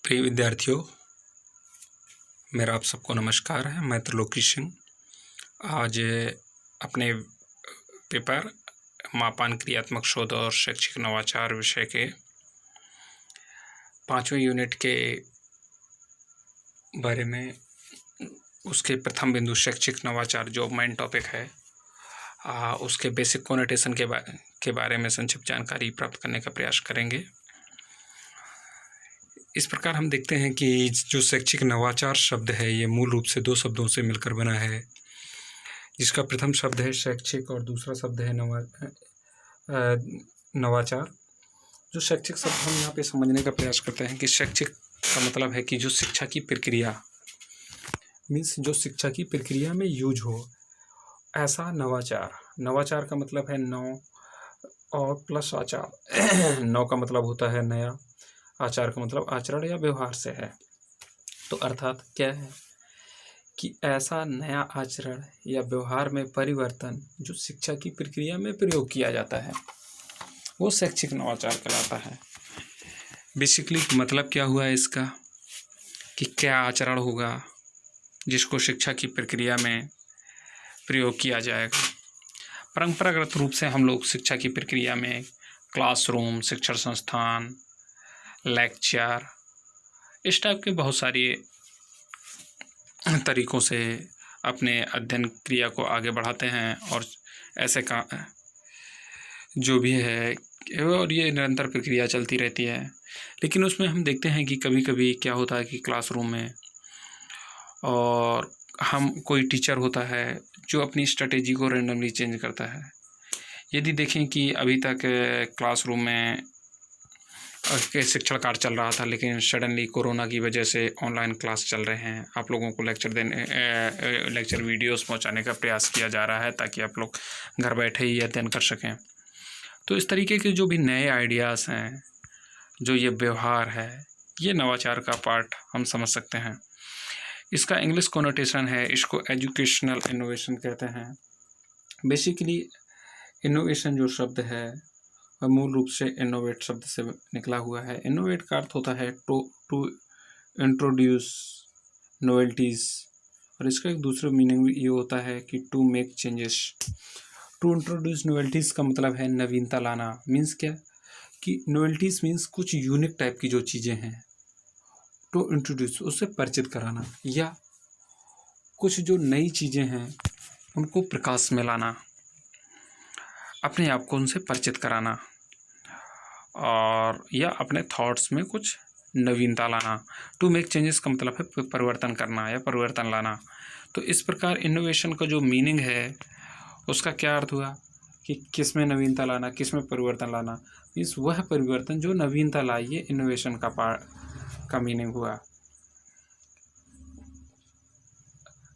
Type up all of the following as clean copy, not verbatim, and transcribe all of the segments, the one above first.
प्रिय विद्यार्थियों, मेरा आप सबको नमस्कार है। मैं त्रिलोकी सिंह आज अपने पेपर मापान क्रियात्मक शोध और शैक्षिक नवाचार विषय के 5वें यूनिट के बारे में उसके प्रथम बिंदु शैक्षिक नवाचार जो मेन टॉपिक है उसके बेसिक कोनोटेशन के बारे में संक्षिप्त जानकारी प्राप्त करने का प्रयास करेंगे। इस प्रकार हम देखते हैं कि जो शैक्षिक नवाचार शब्द है ये मूल रूप से दो शब्दों से मिलकर बना है, जिसका प्रथम शब्द है शैक्षिक और दूसरा शब्द है नवाचार। जो शैक्षिक शब्द हम यहाँ पे समझने का प्रयास करते हैं कि शैक्षिक का मतलब है कि जो शिक्षा की प्रक्रिया मीन्स जो शिक्षा की प्रक्रिया में यूज हो, ऐसा नवाचार। नवाचार का मतलब है नौ और प्लस आचार। नौ का मतलब होता है नया, आचार का मतलब आचरण या व्यवहार से है। तो अर्थात क्या है कि ऐसा नया आचरण या व्यवहार में परिवर्तन जो शिक्षा की प्रक्रिया में प्रयोग किया जाता है वो शैक्षिक नवाचार कहलाता है। बेसिकली मतलब क्या हुआ है इसका कि क्या आचरण होगा जिसको शिक्षा की प्रक्रिया में प्रयोग किया जाएगा। परंपरागत रूप से हम लोग शिक्षा की प्रक्रिया में क्लासरूम, शिक्षण संस्थान, लेक्चर, इस टाइप के बहुत सारे तरीक़ों से अपने अध्ययन क्रिया को आगे बढ़ाते हैं और ऐसे का जो भी है और ये निरंतर प्रक्रिया चलती रहती है। लेकिन उसमें हम देखते हैं कि कभी कभी क्या होता है कि क्लासरूम में और हम कोई टीचर होता है जो अपनी स्ट्रेटेजी को रैंडमली चेंज करता है। यदि देखें कि अभी तक क्लासरूम में के शिक्षण कार्य चल रहा था, लेकिन सडनली कोरोना की वजह से ऑनलाइन क्लास चल रहे हैं। आप लोगों को लेक्चर वीडियोस पहुंचाने का प्रयास किया जा रहा है ताकि आप लोग घर बैठे ही अध्ययन कर सकें। तो इस तरीके के जो भी नए आइडियाज़ हैं, जो ये व्यवहार है, ये नवाचार का पार्ट हम समझ सकते हैं। इसका इंग्लिश कोनोटेशन है, इसको एजुकेशनल इनोवेशन कहते हैं। बेसिकली इनोवेशन जो शब्द है वह मूल रूप से इनोवेट शब्द से निकला हुआ है। इनोवेट का अर्थ होता है टू इंट्रोड्यूस नोवेल्टीज़, और इसका एक दूसरा मीनिंग ये होता है कि to make changes. To introduce novelties का मतलब है नवीनता लाना। मीन्स क्या कि नोवेल्टीज़ मीन्स कुछ यूनिक टाइप की जो चीज़ें हैं, टू इंट्रोड्यूस उससे परिचित कराना, या कुछ जो नई चीज़ें हैं उनको प्रकाश में लाना, अपने आप को उनसे परिचित कराना, और या अपने थॉट्स में कुछ नवीनता लाना। टू मेक चेंजेस का मतलब है परिवर्तन करना या परिवर्तन लाना। तो इस प्रकार इनोवेशन का जो मीनिंग है उसका क्या अर्थ हुआ कि किस में नवीनता लाना, किस में परिवर्तन लाना। इस वह परिवर्तन जो नवीनता लाए, ये इनोवेशन का मीनिंग हुआ।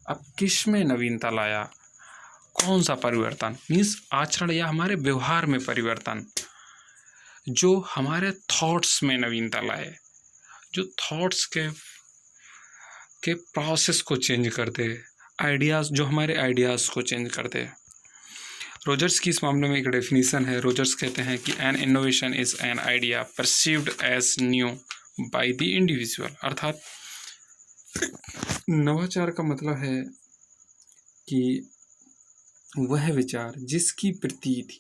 अब किस में नवीनता लाया, कौन सा परिवर्तन, मीन्स आचरण या हमारे व्यवहार में परिवर्तन जो हमारे थॉट्स में नवीनता लाए, जो थॉट्स के प्रोसेस को चेंज कर दे, आइडियाज़ जो हमारे आइडियाज़ को चेंज कर दे। रोजर्स की इस मामले में एक डेफिनेशन है। रोजर्स कहते हैं कि an innovation is an idea perceived as new by the individual. अर्थात नवाचार का मतलब है कि वह विचार जिसकी प्रतीति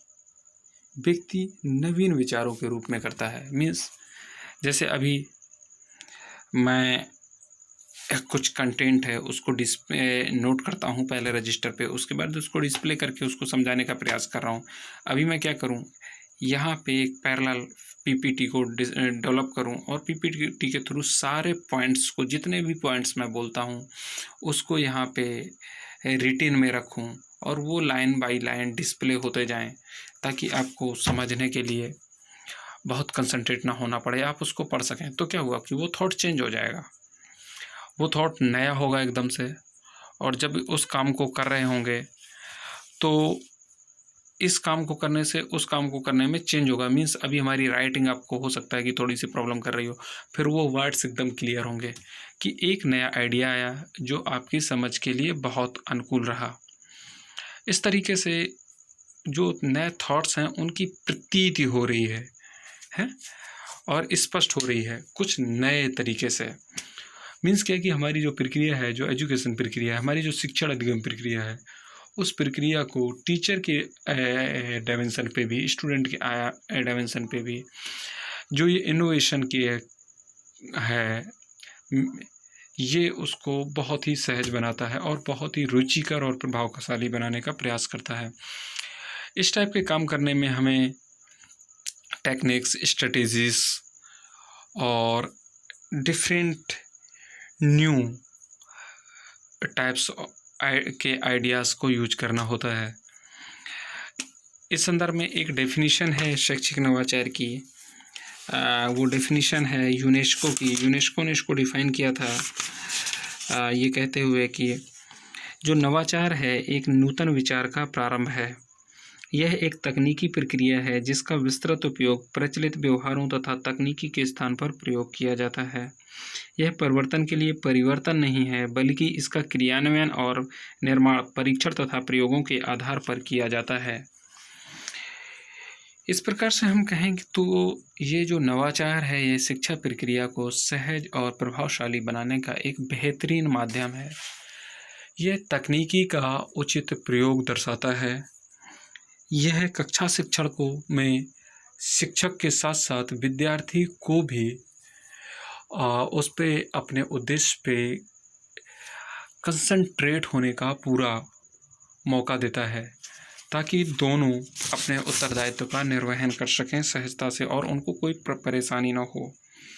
व्यक्ति नवीन विचारों के रूप में करता है। मीन्स जैसे अभी मैं कुछ कंटेंट है उसको डिस्प्ले नोट करता हूँ पहले रजिस्टर पे, उसके बाद उसको डिस्प्ले करके उसको समझाने का प्रयास कर रहा हूँ। अभी मैं क्या करूँ, यहाँ पे एक पैरेलल पीपीटी को डेवलप करूँ और पीपीटी के थ्रू सारे पॉइंट्स को, जितने भी पॉइंट्स मैं बोलता हूँ उसको यहाँ पे रिटेन में रखूँ और वो लाइन बाय लाइन डिस्प्ले होते जाएं, ताकि आपको समझने के लिए बहुत कंसंट्रेट ना होना पड़े, आप उसको पढ़ सकें। तो क्या हुआ कि वो थॉट चेंज हो जाएगा, वो थॉट नया होगा एकदम से, और जब उस काम को कर रहे होंगे तो इस काम को करने से उस काम को करने में चेंज होगा। मीन्स अभी हमारी राइटिंग आपको हो सकता है कि थोड़ी सी प्रॉब्लम कर रही हो, फिर वो वर्ड्स एकदम क्लियर होंगे कि एक नया आइडिया आया जो आपकी समझ के लिए बहुत अनुकूल रहा। इस तरीके से जो नए थॉट्स हैं उनकी प्रतीति हो रही है और स्पष्ट हो रही है कुछ नए तरीके से। मीन्स क्या है कि हमारी जो प्रक्रिया है, जो एजुकेशन प्रक्रिया है, हमारी जो शिक्षण अधिगम प्रक्रिया है, उस प्रक्रिया को टीचर के डायमेंशन पे भी, स्टूडेंट के डायमेंशन पे भी जो ये इनोवेशन की है, ये उसको बहुत ही सहज बनाता है और बहुत ही रुचिकर और प्रभावशाली बनाने का प्रयास करता है। इस टाइप के काम करने में हमें टेक्निक्स, स्ट्रेटेजीज और डिफरेंट न्यू टाइप्स के आइडियाज़ को यूज करना होता है। इस संदर्भ में एक डेफिनेशन है शैक्षिक नवाचार की, वो डेफिनेशन है यूनेस्को की। यूनेस्को ने इसको डिफ़ाइन किया था ये कहते हुए कि जो नवाचार है एक नूतन विचार का प्रारंभ है। यह एक तकनीकी प्रक्रिया है जिसका विस्तृत उपयोग प्रचलित व्यवहारों तथा तकनीकी के स्थान पर प्रयोग किया जाता है। यह परिवर्तन के लिए परिवर्तन नहीं है, बल्कि इसका क्रियान्वयन और निर्माण परीक्षण तथा प्रयोगों के आधार पर किया जाता है। इस प्रकार से हम कहेंगे तो ये जो नवाचार है ये शिक्षा प्रक्रिया को सहज और प्रभावशाली बनाने का एक बेहतरीन माध्यम है। यह तकनीकी का उचित प्रयोग दर्शाता है। यह कक्षा शिक्षण को में शिक्षक के साथ साथ विद्यार्थी को भी उस पे अपने उद्देश्य पे कंसंट्रेट होने का पूरा मौका देता है, ताकि दोनों अपने उत्तरदायित्व का निर्वहन कर सकें सहजता से और उनको कोई परेशानी न हो।